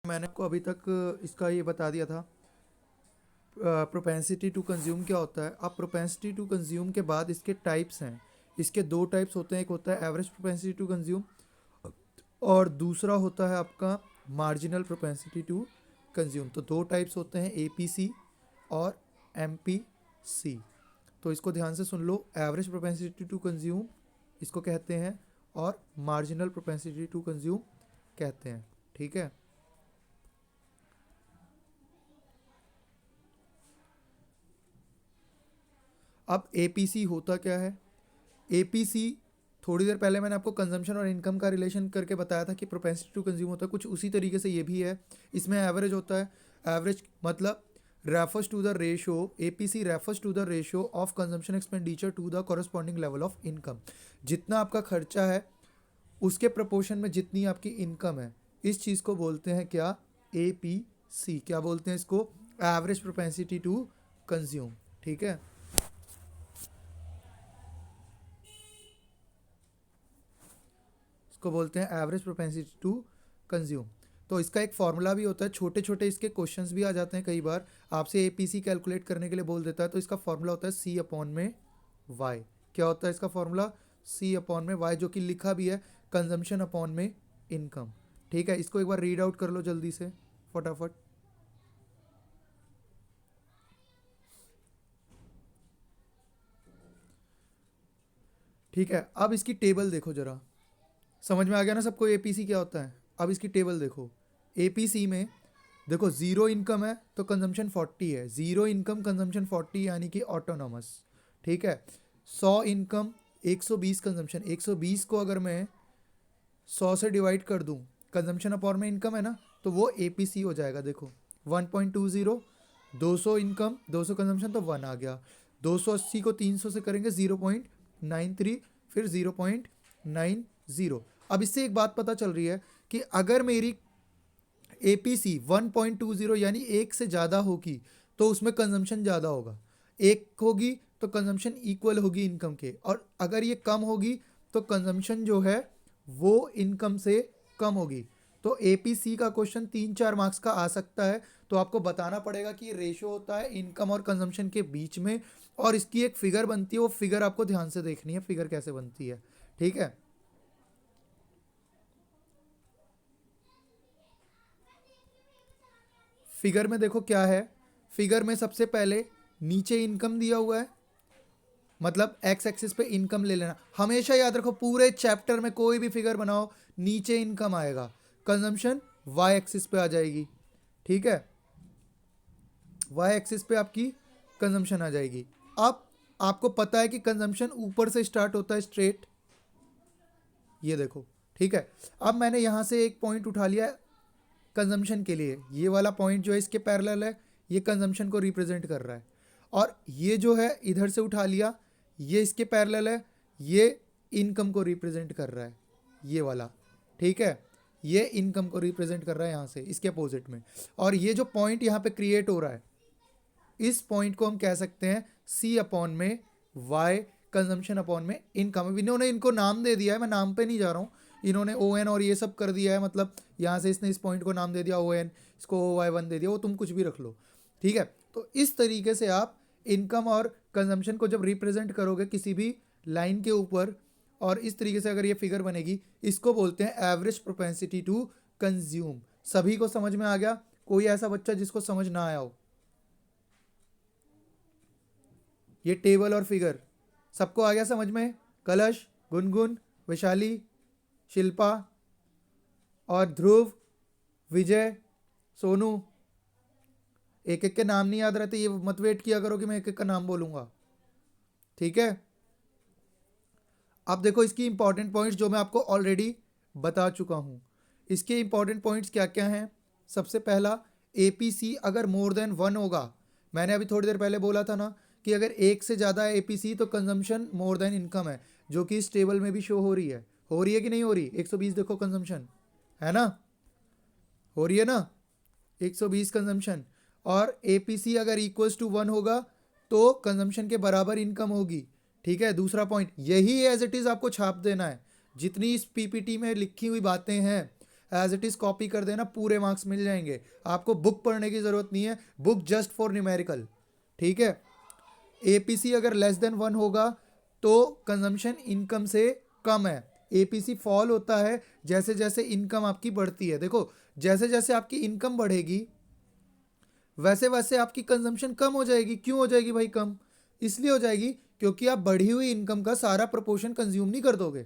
मैंने आपको अभी तक इसका ये बता दिया था प्रोपेंसिटी टू कंज्यूम क्या होता है। अब प्रोपेंसिटी टू कंज्यूम के बाद इसके टाइप्स हैं। इसके दो टाइप्स होते हैं, एक होता है एवरेज प्रोपेंसिटी टू कंज्यूम और दूसरा होता है आपका मार्जिनल प्रोपेंसिटी टू कंज्यूम। तो दो टाइप्स होते हैं, एपीसी और एमपीसी। तो इसको ध्यान से सुन लो, एवरेज प्रोपेंसिटी टू कंज्यूम इसको कहते हैं और मार्जिनल प्रोपेंसिटी टू कंज्यूम कहते हैं। ठीक है। अब एपीसी होता क्या है? एपीसी, थोड़ी देर पहले मैंने आपको कंजम्पशन और इनकम का रिलेशन करके बताया था कि प्रोपेंसिटी टू कंज्यूम होता है, कुछ उसी तरीके से ये भी है। इसमें एवरेज होता है। एवरेज मतलब refers to the ratio, APC refers to the ratio of consumption expenditure to the corresponding level of income. जितना आपका खर्चा है उसके प्रोपोर्शन में जितनी आपकी इनकम है, इस चीज़ को बोलते हैं क्या? एपीसी। क्या बोलते हैं इसको? Average propensity to consume. ठीक है। इसको बोलते हैं एवरेज प्रोपेंसिटी टू कंज्यूम। तो इसका एक फॉर्मूला भी होता है, छोटे छोटे इसके क्वेश्चंस भी आ जाते हैं कई बार, आपसे एपीसी कैलकुलेट करने के लिए बोल देता है। तो इसका फॉर्मूला होता है सी अपॉन में वाई। क्या होता है इसका फॉर्मूला? सी अपॉन में वाई, जो कि लिखा भी है कंजम्पशन अपॉन में इनकम। ठीक है, इसको एक बार रीड आउट कर लो जल्दी से फटाफट। ठीक है, अब इसकी टेबल देखो जरा, समझ में आ गया ना सबको एपीसी क्या होता है? अब इसकी टेबल देखो। एपीसी में देखो, जीरो इनकम है तो कंजम्पशन 40 है, जीरो इनकम कंजम्पशन 40 यानी कि ऑटोनॉमस। ठीक है। 100 इनकम 120 कंजम्पशन, 120 को अगर मैं 100 से डिवाइड कर दूं, कंजम्पशन अपॉन में इनकम है ना, तो वो एपीसी हो जाएगा। देखो 1.20, 200 इनकम 200 कंजम्पशन तो 1 आ गया। 280 को 300 से करेंगे 0.93, फिर 0.90। अब इससे एक बात पता चल रही है कि अगर मेरी एपीसी 1.20 यानी एक से ज़्यादा होगी तो उसमें कंजम्पशन ज़्यादा होगा, एक होगी तो कंजम्पशन इक्वल होगी इनकम के, और अगर ये कम होगी तो कंजम्पशन जो है वो इनकम से कम होगी। तो एपीसी का क्वेश्चन 3-4 मार्क्स का आ सकता है। तो आपको बताना पड़ेगा कि रेशो होता है इनकम और कंजम्पशन के बीच में, और इसकी एक फिगर बनती है, वो फिगर आपको ध्यान से देखनी है, फिगर कैसे बनती है। ठीक है। फिगर में देखो क्या है। फिगर में सबसे पहले नीचे इनकम दिया हुआ है, मतलब एक्स एक्सिस पे इनकम ले लेना। हमेशा याद रखो, पूरे चैप्टर में कोई भी फिगर बनाओ, नीचे इनकम आएगा, कंजम्पशन वाई एक्सिस पे आ जाएगी। ठीक है, वाई एक्सिस पे आपकी कंजम्पशन आ जाएगी। अब आपको पता है कि कंजम्पशन ऊपर से स्टार्ट होता है स्ट्रेट, ये देखो। ठीक है, अब मैंने यहाँ से एक पॉइंट उठा लिया कंजम्पशन के लिए, ये वाला पॉइंट जो है इसके पैरेलल है, ये कंजम्पशन को रिप्रेजेंट कर रहा है। और ये जो है इधर से उठा लिया, ये इसके पैरेलल है, ये इनकम को रिप्रेजेंट कर रहा है, ये वाला। ठीक है, ये इनकम को रिप्रेजेंट कर रहा है यहाँ से इसके अपोजिट में। और ये जो पॉइंट यहाँ पे क्रिएट हो रहा है, इस पॉइंट को हम कह सकते हैं सी अपॉन में वाई, कंजम्पशन अपॉन में इनकम। इन्होंने इनको नाम दे दिया है, मैं नाम पे नहीं जा रहा हूँ, इन्होंने ओ एन और ये सब कर दिया है, मतलब यहाँ से इसने इस पॉइंट को नाम दे दिया ओ एन, इसको ओ वाई 1 दे दिया, वो तुम कुछ भी रख लो। ठीक है, तो इस तरीके से आप इनकम और कंजम्पशन को जब रिप्रेजेंट करोगे किसी भी लाइन के ऊपर, और इस तरीके से अगर ये फिगर बनेगी, इसको बोलते हैं एवरेज प्रोपेंसिटी टू कंज्यूम। सभी को समझ में आ गया? कोई ऐसा बच्चा जिसको समझ ना आया हो? ये टेबल और फिगर सबको आ गया समझ में? कलश, गुनगुन, वैशाली, शिल्पा और ध्रुव, विजय, सोनू, एक एक के नाम नहीं याद रहते, ये मत वेट किया करो कि मैं एक एक का नाम बोलूंगा। ठीक है। अब देखो इसकी इंपॉर्टेंट पॉइंट्स जो मैं आपको ऑलरेडी बता चुका हूं। इसके इंपॉर्टेंट पॉइंट्स क्या क्या हैं? सबसे पहला, एपीसी अगर मोर देन 1 होगा, मैंने अभी थोड़ी देर पहले बोला था ना कि अगर एक से ज़्यादा है एपीसी तो कंजम्पशन मोर देन इनकम है, जो कि इस टेबल में भी शो हो रही है। हो रही है कि नहीं हो रही? 120 देखो कंजम्पशन है ना, हो रही है ना 120 कंजम्पशन। और एपीसी अगर इक्वल्स टू 1 होगा तो कंजम्पशन के बराबर इनकम होगी। ठीक है, दूसरा पॉइंट यही एज इट इज़ आपको छाप देना है, जितनी इस पीपीटी में लिखी हुई बातें हैं एज इट इज़ कॉपी कर देना, पूरे मार्क्स मिल जाएंगे। आपको बुक पढ़ने की ज़रूरत नहीं है, बुक जस्ट फॉर न्यूमेरिकल। ठीक है, एपीसी अगर लेस देन 1 होगा तो कंजम्पशन इनकम से कम है। एपीसी फॉल होता है जैसे जैसे इनकम आपकी बढ़ती है। देखो, जैसे जैसे आपकी इनकम बढ़ेगी वैसे वैसे आपकी कंजम्पशन कम हो जाएगी। क्यों हो जाएगी भाई कम? इसलिए हो जाएगी क्योंकि आप बढ़ी हुई इनकम का सारा प्रोपोर्शन कंज्यूम नहीं कर दोगे।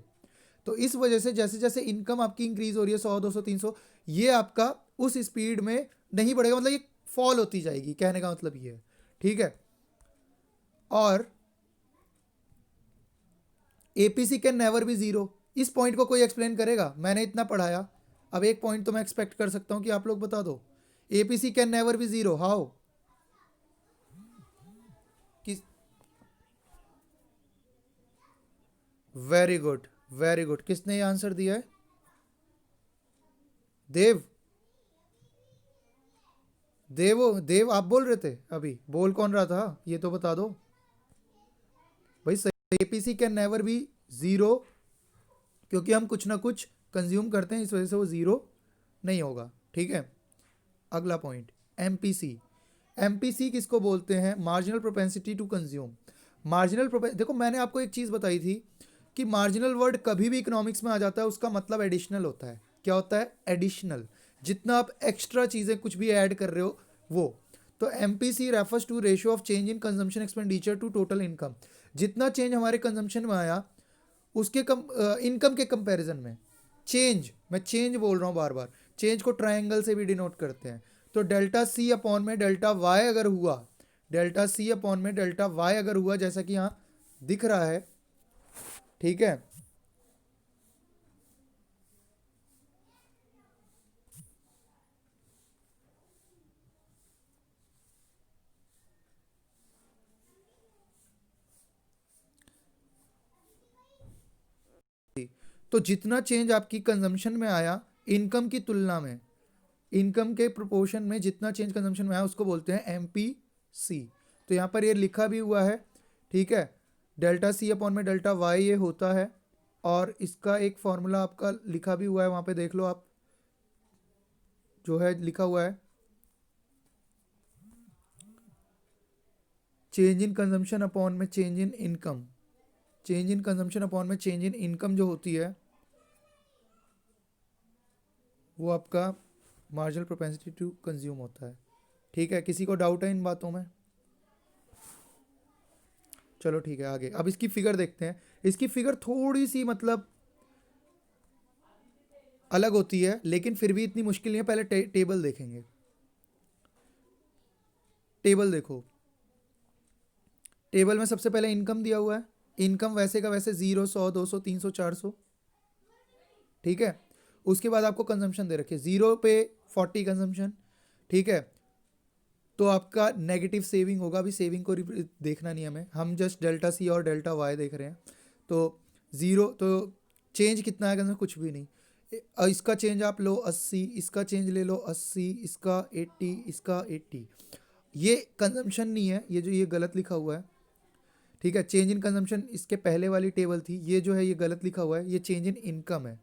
तो इस वजह से जैसे जैसे इनकम आपकी इंक्रीज हो रही है 100 200 300, ये आपका उस स्पीड में नहीं बढ़ेगा, मतलब ये फॉल होती जाएगी, कहने का मतलब ये है। ठीक है, और APC can never be zero. इस पॉइंट को कोई एक्सप्लेन करेगा? मैंने इतना पढ़ाया, अब एक पॉइंट तो मैं एक्सपेक्ट कर सकता हूं कि आप लोग बता दो। APC can never be zero, how? किस? Very good, very good. किसने ये आंसर दिया है? देव। देव आप बोल रहे थे अभी, बोल कौन रहा था ये तो बता दो भाई। APC can never be zero, क्योंकि हम कुछ ना कुछ कंज्यूम करते हैं, इस वजह से वो जीरो नहीं होगा। ठीक है, अगला पॉइंट, एमपीसी। एमपीसी किसको बोलते हैं? Marginal propensity to consume. देखो, मैंने आपको एक चीज़ बताई थी कि मार्जिनल वर्ड कभी भी इकोनॉमिक्स में आ जाता है उसका मतलब एडिशनल होता है। क्या होता है? एडिशनल। जितना आप एक्स्ट्रा चीज़ें कुछ भी ऐड कर रहे हो वो। तो MPC refers to ratio of change in consumption expenditure to total income. जितना चेंज हमारे कंजम्पशन में आया उसके इनकम के कंपैरिजन में। चेंज, मैं चेंज बोल रहा हूँ बार बार, चेंज को ट्रायंगल से भी डिनोट करते हैं। तो डेल्टा सी अपॉन में डेल्टा वाई अगर हुआ, डेल्टा सी अपॉन में डेल्टा वाई अगर हुआ, जैसा कि यहाँ दिख रहा है। ठीक है, तो जितना चेंज आपकी कंजम्पशन में आया इनकम की तुलना में, इनकम के प्रोपोर्शन में जितना चेंज कंजम्पशन में आया उसको बोलते हैं एमपीसी। तो यहाँ पर ये लिखा भी हुआ है। ठीक है, डेल्टा सी अपॉन में डेल्टा वाई ये होता है, और इसका एक फॉर्मूला आपका लिखा भी हुआ है, वहाँ पे देख लो आप, जो है लिखा हुआ है, चेंज इन कंजम्पशन अपॉन में change in income. Change in consumption upon में चेंज इन इनकम जो होती है वो आपका मार्जिनल प्रोपेंसिटी टू कंज्यूम होता है। ठीक है, किसी को डाउट है इन बातों में? चलो ठीक है, आगे अब इसकी फिगर देखते हैं। इसकी फिगर थोड़ी सी मतलब अलग होती है, लेकिन फिर भी इतनी मुश्किल नहीं है। पहले टेबल देखेंगे। टेबल देखो, टेबल में सबसे पहले इनकम दिया हुआ है। इनकम वैसे का वैसे 0 100 200 300 400। ठीक है, उसके बाद आपको कंजम्पशन दे रखे, 0 पे 40 कंजम्पशन। ठीक है, तो आपका नेगेटिव सेविंग होगा। अभी सेविंग को देखना नहीं हमें, हम जस्ट डेल्टा सी और डेल्टा वाई देख रहे हैं। तो 0, तो चेंज कितना है कंजम्पशन? कुछ भी नहीं। इसका चेंज आप लो 80, इसका चेंज ले लो 80, इसका 80, इसका 80। ये कंजम्पशन नहीं है, ये जो ये गलत लिखा हुआ है। ठीक है, चेंज इन कंजम्पशन इसके पहले वाली टेबल थी, ये जो है ये गलत लिखा हुआ है, ये चेंज इन इनकम है।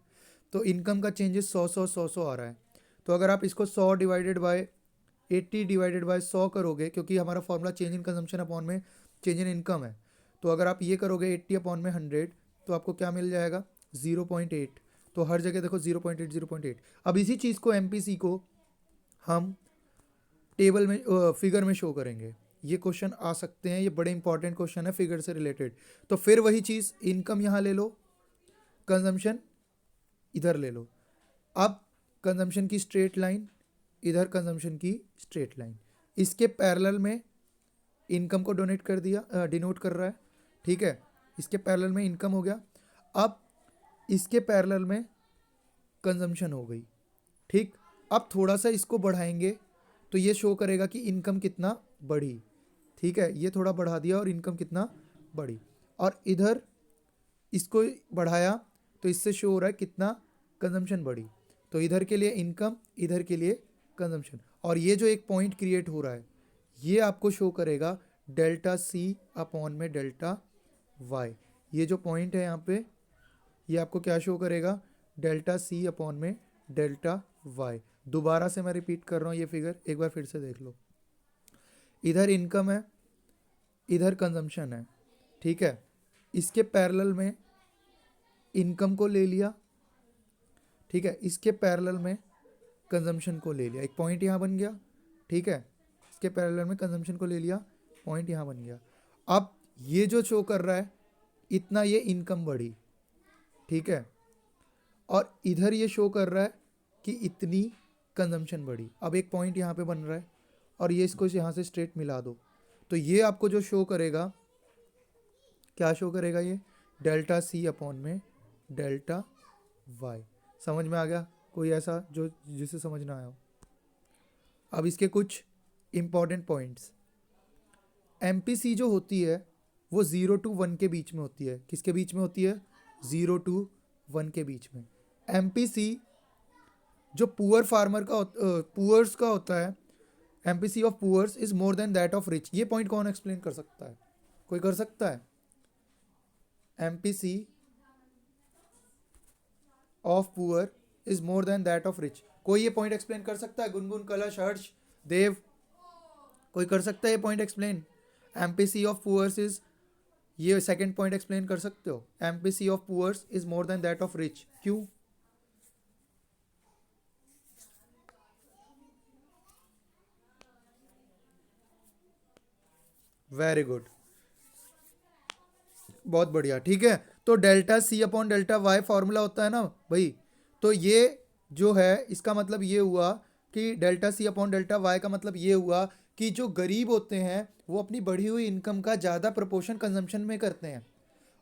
तो इनकम का चेंजेस 100 आ रहा है। तो अगर आप इसको 100 डिवाइडेड बाय 80 डिवाइडेड बाय 100 करोगे, क्योंकि हमारा formula change in consumption upon में चेंज इन इनकम है, तो अगर आप ये करोगे 80 अपॉन में 100, तो आपको क्या मिल जाएगा? 0.8। तो हर जगह देखो 0.8 0.8। अब इसी चीज़ को एमपीसी को हम टेबल में फिगर में शो करेंगे। ये क्वेश्चन आ सकते हैं, ये बड़े इंपॉर्टेंट क्वेश्चन है फिगर से रिलेटेड। तो फिर वही चीज़, इनकम यहाँ ले लो, कंजम्पशन इधर ले लो। अब कंजम्पशन की स्ट्रेट लाइन, इधर कंजम्पशन की स्ट्रेट लाइन, इसके पैरेलल में इनकम को डोनेट कर दिया, डिनोट कर रहा है। ठीक है, इसके पैरेलल में इनकम हो गया। अब इसके पैरेलल में कंजम्पशन हो गई। ठीक, अब थोड़ा सा इसको बढ़ाएंगे तो ये शो करेगा कि इनकम कितना बढ़ी। ठीक है, ये थोड़ा बढ़ा दिया और इनकम कितना बढ़ी। और इधर इसको बढ़ाया तो इससे शो हो रहा है कितना कंजम्पशन बढ़ी। तो इधर के लिए इनकम, इधर के लिए कंजम्पशन। और ये जो एक पॉइंट क्रिएट हो रहा है ये आपको शो करेगा डेल्टा सी अपॉन में डेल्टा वाई। ये जो पॉइंट है यहाँ पे, ये आपको क्या शो करेगा? डेल्टा सी अपॉन में डेल्टा वाई। दोबारा से मैं रिपीट कर रहा हूँ ये फिगर, एक बार फिर से देख लो। इधर इनकम है, इधर कंजम्पशन है, ठीक है। इसके पैरेलल में इनकम को ले लिया, ठीक है, इसके पैरेलल में कंजम्पशन को ले लिया, एक पॉइंट यहाँ बन गया, ठीक है। इसके पैरेलल में कंजम्पशन को ले लिया, पॉइंट यहाँ बन गया। अब ये जो शो कर रहा है इतना ये इनकम बढ़ी, ठीक है, और इधर ये शो कर रहा है कि इतनी कंजम्पशन बढ़ी। अब एक पॉइंट यहाँ पे बन रहा है और ये इसको यहाँ से स्ट्रेट मिला दो, तो ये आपको जो शो करेगा, क्या शो करेगा, ये डेल्टा सी अपॉन में डेल्टा वाई। समझ में आ गया? कोई ऐसा जो जिसे समझ ना आया हो? अब इसके कुछ इंपॉर्टेंट पॉइंट्स। एमपीसी जो होती है वो 0 to 1 के बीच में होती है। किसके बीच में होती है? 0 to 1 के बीच में। एमपीसी जो पुअर फार्मर का पुअर्स का होता है, MPC of poors is more than that of rich. ये पॉइंट कौन एक्सप्लेन कर सकता है? कोई कर सकता है? MPC of poor is more than that of rich. कोई ये पॉइंट एक्सप्लेन कर सकता है? गुनगुन, कलश, हर्ष, देव, कोई कर सकता है ये point explain? MPC of poors is, ये सेकंड पॉइंट एक्सप्लेन कर सकते हो? MPC of poors is more than that of rich, क्यों? वेरी गुड, बहुत बढ़िया, ठीक है। तो delta C upon delta Y formula होता है ना भाई, तो ये जो है इसका मतलब ये हुआ कि delta C upon delta Y का मतलब ये हुआ कि जो गरीब होते हैं वो अपनी बढ़ी हुई इनकम का ज़्यादा प्रपोर्शन कंजम्पशन में करते हैं,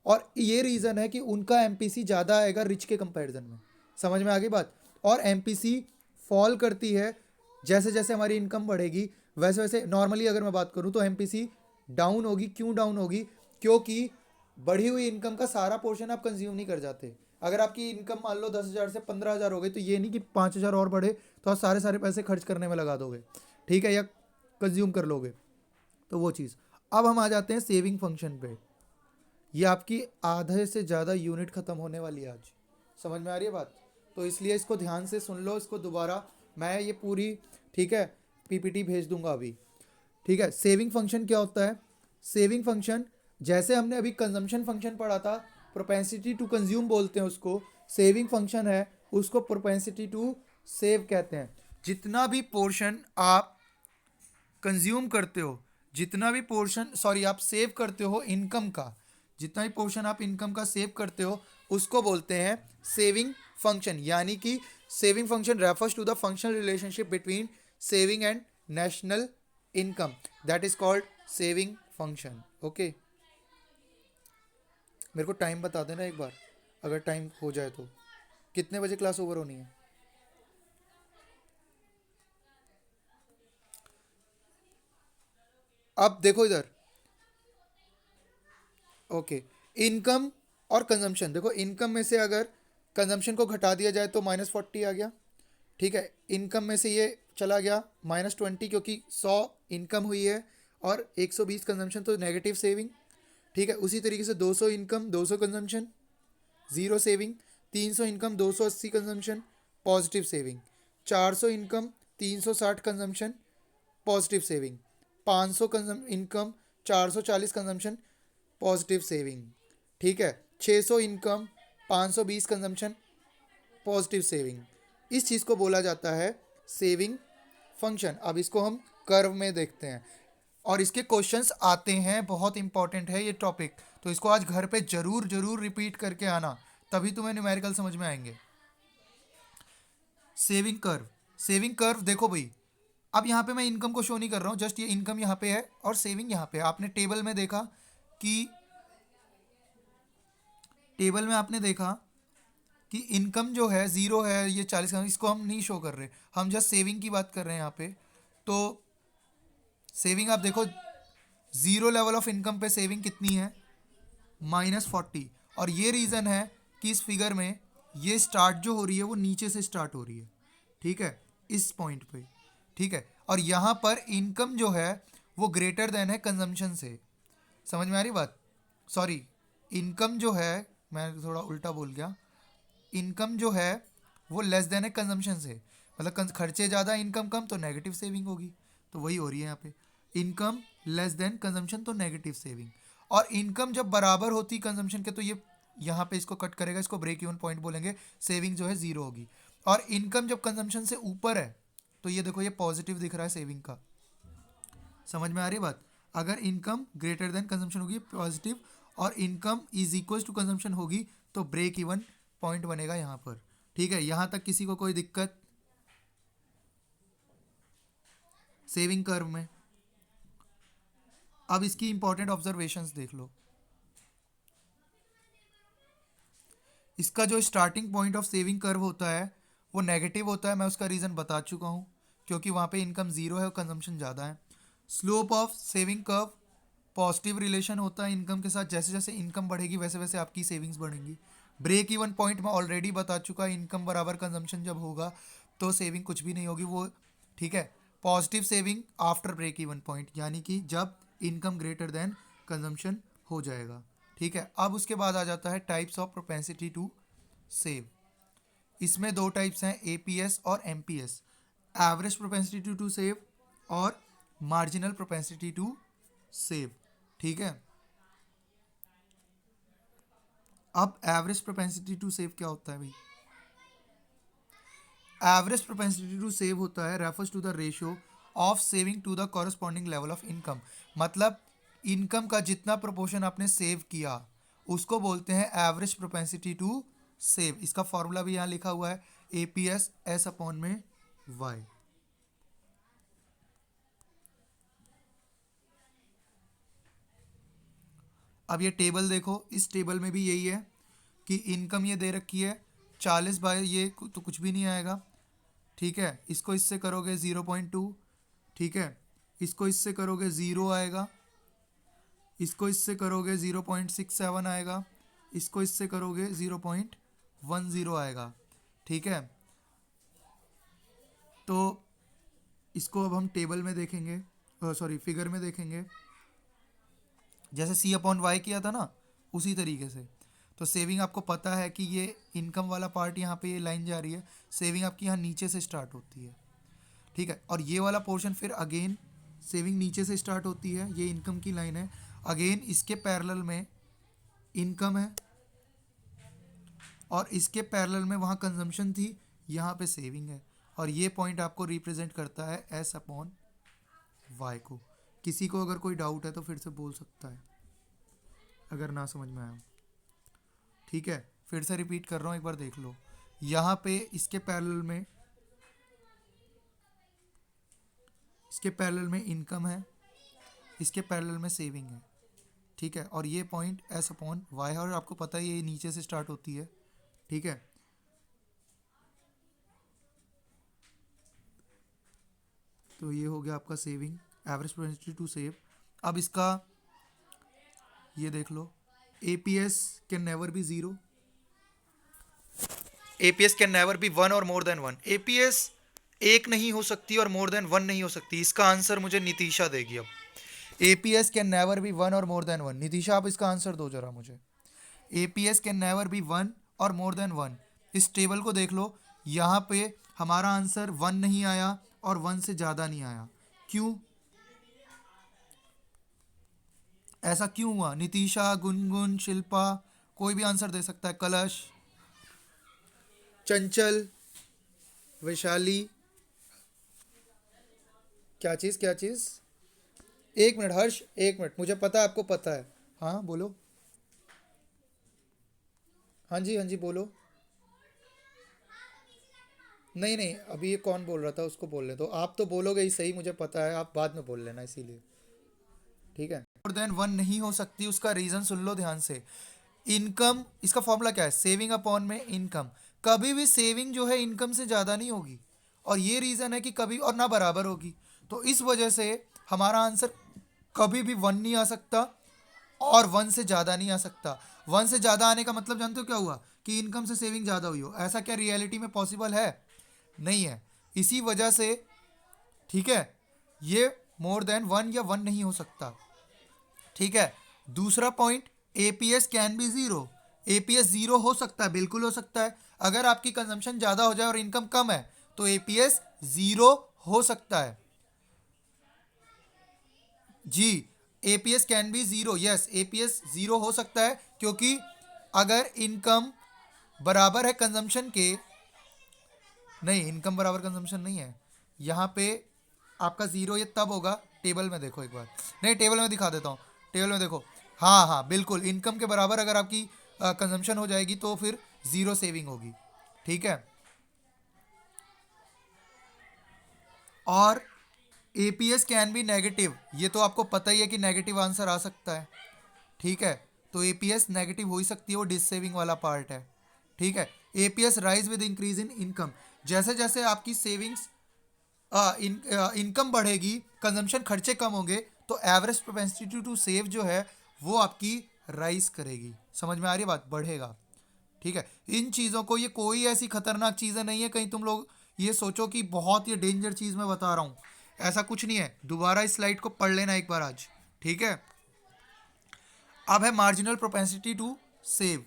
और ये रीज़न है कि उनका एमपीसी ज़्यादा आएगा रिच के कंपैरिजन में। समझ में आ गई बात? और एमपीसी फॉल करती है जैसे जैसे हमारी इनकम बढ़ेगी, वैसे वैसे नॉर्मली अगर मैं बात करूँ तो एमपीसी डाउन होगी। क्यों डाउन होगी? क्योंकि बढ़ी हुई इनकम का सारा पोर्शन आप कंज्यूम नहीं कर जाते। अगर आपकी इनकम मान लो 10,000 से 15,000 हो गई, तो ये नहीं कि 5,000 और बढ़े तो आप सारे सारे पैसे खर्च करने में लगा दोगे, ठीक है, या कंज्यूम कर लोगे, तो वो चीज़। अब हम आ जाते हैं सेविंग फंक्शन पे। ये आपकी आधे से ज़्यादा यूनिट ख़त्म होने वाली है आज। समझ में आ रही है बात? तो इसलिए इसको ध्यान से सुन लो, इसको दोबारा मैं ये पूरी, ठीक है, पीपीटी भेज दूंगा अभी, ठीक है। सेविंग फंक्शन क्या होता है? सेविंग फंक्शन, जैसे हमने अभी कंजम्पशन फंक्शन पढ़ा था, प्रोपेंसिटी टू कंज्यूम बोलते हैं उसको, सेविंग फंक्शन है उसको प्रोपेंसिटी टू सेव कहते हैं। जितना भी पोर्शन आप कंज्यूम करते हो, जितना भी पोर्शन, सॉरी, आप सेव करते हो इनकम का, जितना भी पोर्शन आप इनकम का सेव करते हो उसको बोलते हैं सेविंग फंक्शन। यानी कि saving function refers to the functional relationship between saving and national income, that is called saving function. Okay, मेरे को टाइम बता देना एक बार, अगर टाइम हो जाए तो। कितने बजे क्लास ओवर होनी है? अब देखो इधर, ओके, इनकम और कंजम्पशन। देखो इनकम में से अगर कंजम्पशन को घटा दिया जाए तो -40 आ गया, ठीक है। इनकम में से ये चला गया -20, क्योंकि 100 इनकम हुई है और 120 कंजम्पशन, तो नेगेटिव सेविंग, ठीक है। उसी तरीके से 200 income 200 consumption, zero saving. 300 income 280 consumption, positive saving. 400 income 360 consumption, positive saving. 500 income 440 consumption, positive saving, ठीक है। 600 इनकम 520 कंजम्पशन, पॉजिटिव सेविंग। इस चीज़ को बोला जाता है सेविंग फंक्शन। अब इसको हम कर्व में देखते हैं और इसके क्वेश्चंस आते हैं, बहुत इंपॉर्टेंट है ये टॉपिक, तो इसको आज घर पे जरूर जरूर रिपीट करके आना, तभी तुम्हें न्यूमेरिकल समझ में आएंगे। सेविंग कर्व, सेविंग कर्व देखो भाई, अब यहाँ पे मैं इनकम को शो नहीं कर रहा हूँ, जस्ट ये इनकम यहाँ पे है और सेविंग यहाँ पे है। आपने टेबल में देखा कि, टेबल में आपने देखा कि इनकम जो है 0 है, ये 40 का, इसको हम नहीं शो कर रहे, हम जस्ट सेविंग की बात कर रहे हैं यहाँ पे। तो सेविंग आप देखो, 0 लेवल ऑफ इनकम पे सेविंग कितनी है? -40। और ये रीज़न है कि इस फिगर में ये स्टार्ट जो हो रही है वो नीचे से स्टार्ट हो रही है, ठीक है, इस पॉइंट पे, ठीक है। और यहाँ पर इनकम जो है वो ग्रेटर देन है कंजम्पशन से। समझ में आ रही बात? सॉरी, इनकम जो है, मैं थोड़ा उल्टा बोल गया, इनकम जो है वो लेस देन है कंजम्पशन से, मतलब खर्चे ज़्यादा इनकम कम तो नेगेटिव सेविंग होगी, तो वही हो रही है यहाँ पे, इनकम लेस देन कंजम्पशन तो नेगेटिव सेविंग। और इनकम जब बराबर होती कंजम्पशन के तो ये यहाँ पे इसको कट करेगा, इसको ब्रेक इवन पॉइंट बोलेंगे, सेविंग जो है ज़ीरो होगी। और इनकम जब कंजम्पशन से ऊपर है तो ये देखो ये पॉजिटिव दिख रहा है सेविंग का, समझ में आ रही है बात। अगर इनकम ग्रेटर देन कंजम्पशन होगी पॉजिटिव, और income is equal to consumption होगी तो ब्रेक इवन पॉइंट बनेगा यहाँ पर। ठीक है, यहाँ तक किसी को कोई दिक्कत सेविंग कर्व में? अब इसकी इंपॉर्टेंट ऑब्जर्वेशंस देख लो। इसका जो starting point of saving curve होता है वो नेगेटिव होता है, मैं उसका रीज़न बता चुका हूँ, क्योंकि वहाँ पे इनकम ज़ीरो है और कंजम्पशन ज़्यादा है। Slope of saving curve positive relation होता है इनकम के साथ, जैसे जैसे इनकम बढ़ेगी वैसे वैसे आपकी सेविंग्स बढ़ेंगी। ब्रेक इवन पॉइंट में ऑलरेडी बता चुका, इनकम बराबर कंजम्पशन जब होगा तो सेविंग कुछ भी नहीं होगी वो। ठीक है, positive saving after break even point, यानी कि जब इनकम ग्रेटर देन कंजम्पशन हो जाएगा। ठीक है, अब उसके बाद आ जाता है types of propensity to save. इसमें दो टाइप्स हैं, एपीएस और MPS, average propensity to save और मार्जिनल प्रोपेंसिटी टू सेव। ठीक है, अब एवरेज प्रोपेंसिटी टू सेव क्या होता है भाई? एवरेज प्रोपेंसिटी टू सेव होता है refers to the ratio of saving to the corresponding level of income, मतलब इनकम का जितना प्रोपोर्शन आपने सेव किया उसको बोलते हैं एवरेज प्रोपेंसिटी टू सेव। इसका फॉर्मूला भी यहाँ लिखा हुआ है, एपीएस एस अपॉन में वाई। अब ये टेबल देखो, इस टेबल में भी यही है कि इनकम ये दे रखी है 40 बाय ये तो कुछ भी नहीं आएगा। ठीक है, इसको इससे करोगे 0.2, ठीक है, इसको इससे करोगे 0 आएगा, इसको इससे करोगे 0.67 आएगा, इसको इससे करोगे 0.10 आएगा। ठीक है, तो इसको अब हम टेबल में देखेंगे, सॉरी फिगर में देखेंगे, जैसे सी अपॉन वाई किया था ना उसी तरीके से। तो सेविंग आपको पता है कि ये इनकम वाला पार्ट यहाँ पे ये लाइन जा रही है, सेविंग आपकी यहाँ नीचे से स्टार्ट होती है। ठीक है, और ये वाला पोर्शन फिर अगेन सेविंग नीचे से स्टार्ट होती है, ये इनकम की लाइन है, अगेन इसके पैरेलल में इनकम है और इसके पैरेलल में वहाँ कंजम्पशन थी, यहाँ पे सेविंग है, और ये पॉइंट आपको रिप्रेजेंट करता है एस अपॉन वाई को। किसी को अगर कोई डाउट है तो फिर से बोल सकता है अगर ना समझ में आया। ठीक है, फिर से रिपीट कर रहा हूँ, एक बार देख लो। यहाँ पे इसके पैरेलल में इनकम है, इसके पैरेलल में सेविंग है। ठीक है, और ये पॉइंट एस अपॉन वाई है, और आपको पता है ये नीचे से स्टार्ट होती है। ठीक है, तो ये हो गया आपका saving, average propensity to save. अब इसका ये देख लो, APS can never be zero, APS can never be one और मोर देन वन। एपीएस एक नहीं हो सकती और मोर देन वन नहीं हो सकती, इसका आंसर मुझे नितिशा देगी। अब APS can never be one और मोर देन वन, नितिशा आप इसका आंसर दो जरा मुझे। APS can never be one और मोर देन वन, इस टेबल को देख लो, यहाँ पे हमारा आंसर वन नहीं आया और वन से ज़्यादा नहीं आया, क्यों? ऐसा क्यों हुआ? नितिशा, गुनगुन, शिल्पा, कोई भी आंसर दे सकता है, कलश, चंचल, वैशाली, क्या चीज़ क्या चीज़? एक मिनट हर्ष, एक मिनट, मुझे पता है आपको पता है, हाँ बोलो। हाँ जी हाँ जी बोलो। नहीं नहीं, अभी ये कौन बोल रहा था उसको बोलने दो, आप तो बोलोगे ही सही, मुझे पता है, आप बाद में बोल लेना इसीलिए। ठीक है, मोर देन वन नहीं हो सकती, उसका रीज़न सुन लो ध्यान से। इनकम, इसका फॉर्मूला क्या है? सेविंग अपॉन में इनकम, कभी भी सेविंग जो है इनकम से ज़्यादा नहीं होगी, और ये रीज़न है कि कभी और ना बराबर होगी, तो इस वजह से हमारा आंसर कभी भी वन नहीं आ सकता और वन से ज़्यादा नहीं आ सकता। वन से ज़्यादा आने का मतलब जानते हो क्या हुआ? कि इनकम से सेविंग ज़्यादा हुई हो, ऐसा क्या रियलिटी में पॉसिबल है? नहीं है, इसी वजह से ठीक है ये मोर देन वन या वन नहीं हो सकता। ठीक है, दूसरा point, APS can be zero, APS zero हो सकता है, बिल्कुल हो सकता है। अगर आपकी कंजम्पशन ज्यादा हो जाए और इनकम कम है तो एपीएस जीरो हो सकता है जी। APS can be zero, yes, APS zero हो सकता है, क्योंकि अगर इनकम बराबर है कंजम्पशन के, नहीं, इनकम बराबर कंजम्पशन नहीं है यहाँ पे। आपका जीरो ये तब होगा, टेबल में देखो एक बार, नहीं टेबल में दिखा देता हूँ, टेबल में देखो। हाँ हाँ बिल्कुल, इनकम के बराबर अगर आपकी कंजम्पशन हो जाएगी तो फिर जीरो सेविंग होगी, ठीक है। और एपीएस कैन बी नेगेटिव, ये तो आपको पता ही है कि नेगेटिव आंसर आ सकता है, ठीक है। तो एपीएस नेगेटिव हो ही सकती है, वो डिस सेविंग वाला पार्ट है, ठीक है। APS rise with increase in income, जैसे जैसे आपकी सेविंग्स इनकम बढ़ेगी, कंजम्पशन खर्चे कम होंगे, तो एवरेज प्रोपेंसिटी टू सेव जो है वो आपकी राइज करेगी। समझ में आ रही है बात, बढ़ेगा, ठीक है। इन चीज़ों को, ये कोई ऐसी खतरनाक चीज़ें नहीं है कहीं तुम लोग ये सोचो कि बहुत ही डेंजर चीज़ मैं बता रहा हूँ, ऐसा कुछ नहीं है। दोबारा इस स्लाइड को पढ़ लेना एक बार आज, ठीक है। अब है मार्जिनल प्रोपेंसिटी टू सेव,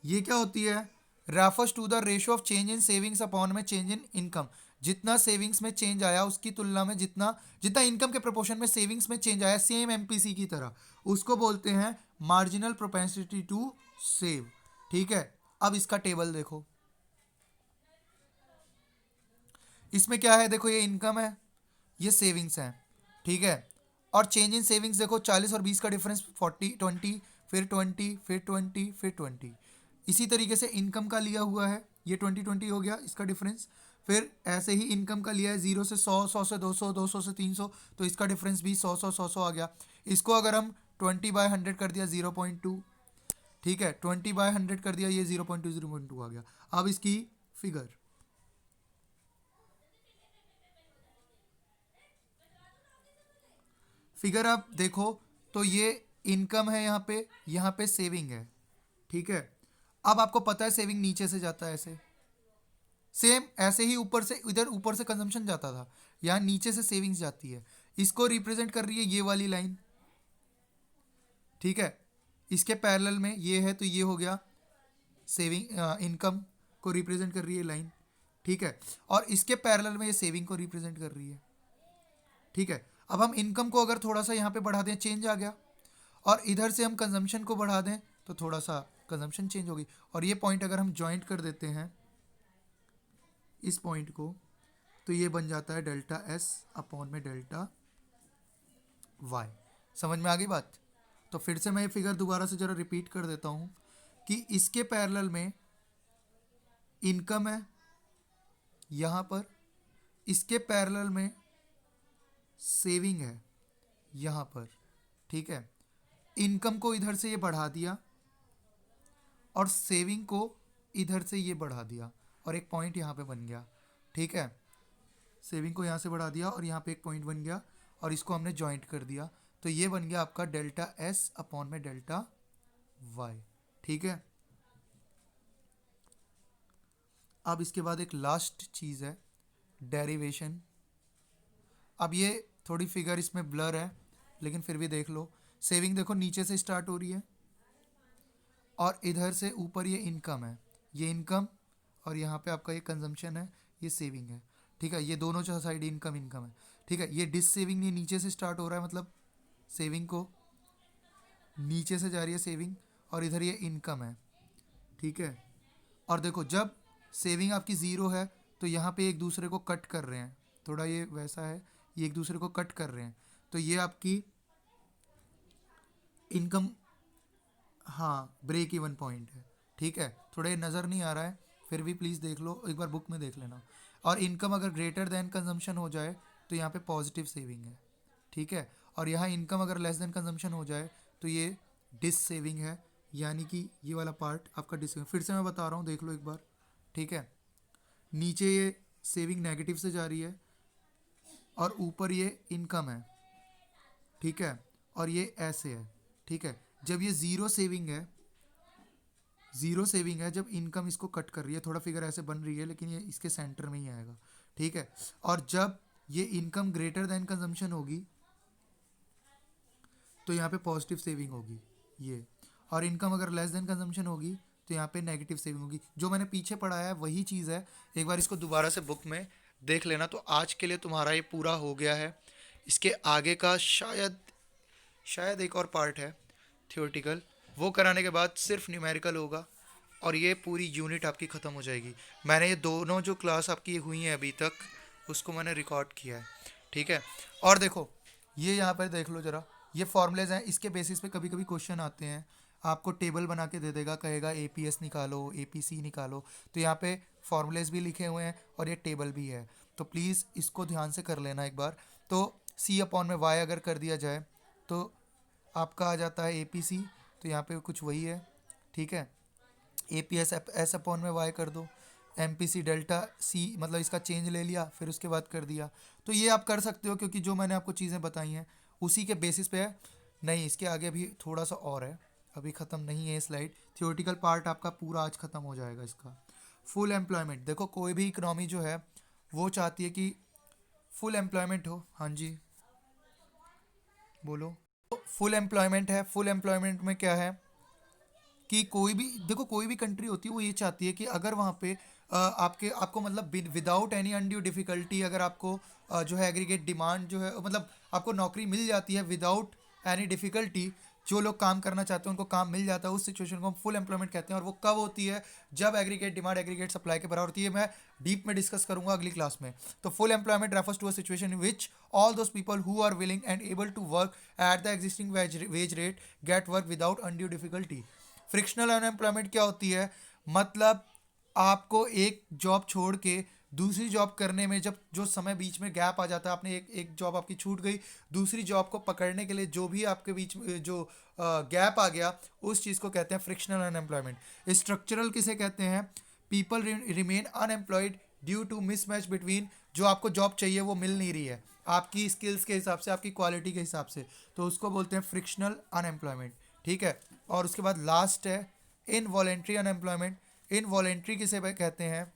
ये क्या होती है? Refers to the ratio of change in savings upon में चेंज इन इनकम। जितना सेविंग्स में चेंज आया उसकी तुलना में जितना जितना इनकम के प्रोपोर्शन में सेविंग्स में चेंज आया, सेम एमपीसी की तरह, उसको बोलते हैं मार्जिनल प्रोपेंसिटी टू सेव, ठीक है। अब इसका टेबल देखो, इसमें क्या है, देखो ये इनकम है, ये सेविंग्स है, ठीक है। और चेंज इन सेविंग्स देखो, 40 और 20 का डिफरेंस 40, 20, फिर 20, फिर 20, फिर 20। इसी तरीके से इनकम का लिया हुआ है, ये 20, 20 हो गया इसका डिफरेंस। फिर ऐसे ही इनकम का लिया है 0 से 100, 100 से 200, 200 से 300, तो इसका डिफरेंस भी 100, 100, 100 आ गया। इसको अगर हम 20/100 कर दिया 0.2, ठीक है, 20/100 कर दिया, ये 0.2, 0.2 आ गया। अब इसकी फिगर, फिगर आप देखो तो ये इनकम है यहाँ पे सेविंग है, ठीक है। अब आपको पता है सेविंग नीचे से जाता है ऐसे, सेम ऐसे ही ऊपर से, इधर ऊपर से कंजम्पशन जाता था, यहाँ नीचे से सेविंग्स जाती है। इसको रिप्रेजेंट कर रही है ये वाली लाइन, ठीक है। इसके पैरेलल में ये है, तो ये हो गया सेविंग, इनकम को रिप्रेजेंट कर रही है लाइन, ठीक है। और इसके पैरेलल में ये सेविंग को रिप्रेजेंट कर रही है, ठीक है। अब हम इनकम को अगर थोड़ा सा यहाँ पे बढ़ा दें, चेंज आ गया, और इधर से हम कंजम्पशन को बढ़ा दें तो थोड़ा सा कंजम्पशन चेंज होगी। और ये पॉइंट अगर हम जॉइंट कर देते हैं इस पॉइंट को, तो ये बन जाता है डेल्टा एस अपॉन में डेल्टा वाई। समझ में आ गई बात? तो फिर से मैं ये फिगर दोबारा से जरा रिपीट कर देता हूँ कि इसके पैरेलल में इनकम है यहाँ पर, इसके पैरेलल में सेविंग है यहाँ पर, ठीक है। इनकम को इधर से ये बढ़ा दिया और सेविंग को इधर से ये बढ़ा दिया, और एक पॉइंट यहाँ पे बन गया, ठीक है। सेविंग को यहाँ से बढ़ा दिया और यहाँ पे एक पॉइंट बन गया, और इसको हमने जॉइंट कर दिया, तो ये बन गया आपका डेल्टा एस अपॉन में डेल्टा वाई, ठीक है। अब इसके बाद एक लास्ट चीज़ है, डेरिवेशन। अब ये थोड़ी फिगर इसमें ब्लर है, लेकिन फिर भी देख लो। सेविंग देखो नीचे से स्टार्ट हो रही है, और इधर से ऊपर ये इनकम है, ये इनकम, और यहाँ पे आपका ये कंजम्पशन है, ये सेविंग है, ठीक है। ये दोनों साइड इनकम इनकम है, ठीक है। ये डिस सेविंग, ये नीचे से स्टार्ट हो रहा है, मतलब सेविंग को नीचे से जा रही है सेविंग, और इधर ये इनकम है, ठीक है। और देखो जब सेविंग आपकी ज़ीरो है तो यहाँ पे एक दूसरे को कट कर रहे हैं, थोड़ा ये वैसा है, ये एक दूसरे को कट कर रहे हैं, तो ये आपकी इनकम, हाँ, ब्रेक इवन पॉइंट है, ठीक है। थोड़ा ये नज़र नहीं आ रहा है, फिर भी प्लीज़ देख लो एक बार, बुक में देख लेना। और इनकम अगर ग्रेटर देन कंजम्पशन हो जाए तो यहाँ पे पॉजिटिव सेविंग है, ठीक है। और यहाँ इनकम अगर लेस देन कंजम्पशन हो जाए तो ये डिस सेविंग है, यानी कि ये वाला पार्ट आपका डिस सेविंग। फिर से मैं बता रहा हूँ, देख लो एक बार, ठीक है। नीचे ये सेविंग नेगेटिव से जा रही है, और ऊपर ये इनकम है, ठीक है। और ये ऐसे है, ठीक है। जब ये ज़ीरो सेविंग है, ज़ीरो सेविंग है, जब इनकम इसको कट कर रही है, थोड़ा फिगर ऐसे बन रही है, लेकिन ये इसके सेंटर में ही आएगा, ठीक है। और जब ये इनकम ग्रेटर देन कंजम्पशन होगी तो यहाँ पे पॉजिटिव सेविंग होगी ये। और इनकम अगर लेस देन कंजम्पशन होगी तो यहाँ पे नेगेटिव सेविंग होगी। जो मैंने पीछे पढ़ाया है वही चीज़ है, एक बार इसको दोबारा से बुक में देख लेना। तो आज के लिए तुम्हारा ये पूरा हो गया है। इसके आगे का शायद शायद एक और पार्ट है थियोरेटिकल, वो कराने के बाद सिर्फ न्यूमेरिकल होगा और ये पूरी यूनिट आपकी ख़त्म हो जाएगी। मैंने ये दोनों जो क्लास आपकी हुई हैं अभी तक उसको मैंने रिकॉर्ड किया है, ठीक है। और देखो ये यहाँ पर देख लो ज़रा, ये फॉर्मूलेज हैं, इसके बेसिस पे कभी कभी क्वेश्चन आते हैं, आपको टेबल बना के दे देगा, कहेगा एपीएस निकालो, एपीसी निकालो। तो यहाँ पे फॉर्मूलेज भी लिखे हुए हैं और ये टेबल भी है, तो प्लीज़ इसको ध्यान से कर लेना एक बार। तो सी अपॉन में वाई अगर कर दिया जाए तो आपका आ जाता है एपीसी, तो यहाँ पे कुछ वही है, ठीक है। एपीएस एस अपॉन में वाई कर दो, एमपीसी डेल्टा सी, मतलब इसका चेंज ले लिया फिर उसके बाद कर दिया। तो ये आप कर सकते हो क्योंकि जो मैंने आपको चीज़ें बताई हैं उसी के बेसिस पे है। नहीं, इसके आगे भी थोड़ा सा और है, अभी ख़त्म नहीं है स्लाइड। थियोरेटिकल पार्ट आपका पूरा आज ख़त्म हो जाएगा इसका। फुल एम्प्लॉयमेंट, देखो कोई भी इकनॉमी जो है वो चाहती है कि फुल एम्प्लॉयमेंट हो। हाँ जी बोलो। फुल एम्प्लॉयमेंट है, फुल एम्प्लॉयमेंट में क्या है कि कोई भी, देखो कोई भी कंट्री होती है वो ये चाहती है कि अगर वहाँ पे आपको मतलब विदाउट एनी अनड्यू डिफिकल्टी, अगर आपको जो है एग्रीगेट डिमांड जो है, मतलब आपको नौकरी मिल जाती है विदाउट एनी डिफिकल्टी, जो लोग काम करना चाहते हैं उनको काम मिल जाता है, उस सिचुएशन को हम फुल एम्प्लॉयमेंट कहते हैं। और वो कब होती है, जब एग्रीगेट डिमांड एग्रीगेट सप्लाई के बराबर होती है। मैं डीप में डिस्कस करूंगा अगली क्लास में। तो full employment refers to a situation in which all those people who are willing and able to work at the existing wage rate get work without undue difficulty. Frictional unemployment क्या होती है, मतलब आपको एक job छोड़ के दूसरी job करने में जब जो समय बीच में गैप आ जाता है, आपने एक जॉब आपकी छूट गई, दूसरी जॉब को पकड़ने के लिए जो भी आपके बीच में जो गैप आ गया, उस चीज़ को कहते हैं फ्रिक्शनल अनएम्प्लॉयमेंट। स्ट्रक्चरल किसे कहते हैं, people remain unemployed due to mismatch between, जो आपको जॉब चाहिए वो मिल नहीं रही है आपकी स्किल्स के हिसाब से, आपकी क्वालिटी के हिसाब से, तो उसको बोलते हैं फ्रिक्शनल अनएम्प्लॉयमेंट, ठीक है। और उसके बाद लास्ट है इनवॉलेंट्री अनएम्प्लॉयमेंट। इनवॉलेंट्री किसे कहते हैं,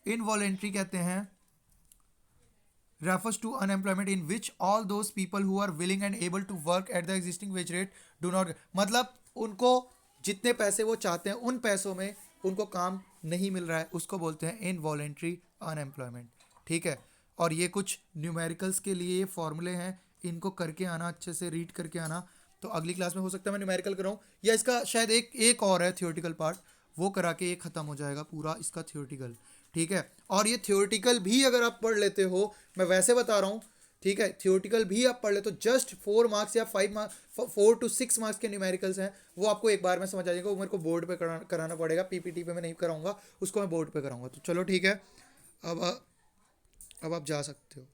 इनवॉलेंट्री कहते हैं refers to unemployment in which all those people who are willing and able to work at the existing wage rate do not, मतलब उनको जितने पैसे वो चाहते हैं उन पैसों में उनको काम नहीं मिल रहा है, उसको बोलते हैं इनवॉलेंट्री अनएम्प्लॉयमेंट, ठीक है। और ये कुछ न्यूमेरिकल्स के लिए फॉर्मूले हैं, इनको करके आना, अच्छे से रीड करके आना। तो अगली क्लास में हो सकता है मैं न्यूमेरिकल कराऊँ, या इसका शायद एक और है थियोरेटिकल पार्ट, वो करा के ये ख़त्म हो जाएगा पूरा इसका थियोरेटिकल, ठीक है। और ये थियोरेटिकल भी अगर आप पढ़ लेते हो, मैं वैसे बता रहा हूँ, ठीक है, थियोरेटिकल भी आप पढ़ ले तो जस्ट 4 मार्क्स या 5 मार्क्स, 4 to 6 मार्क्स के न्यूमेरिकल्स हैं, वो आपको एक बार में समझ आ जाएगा। वो मेरे को बोर्ड पे कराना पड़ेगा, पीपीटी पे मैं नहीं कराऊंगा, उसको मैं बोर्ड पे कराऊंगा। तो चलो ठीक है, अब अब आप जा सकते हो।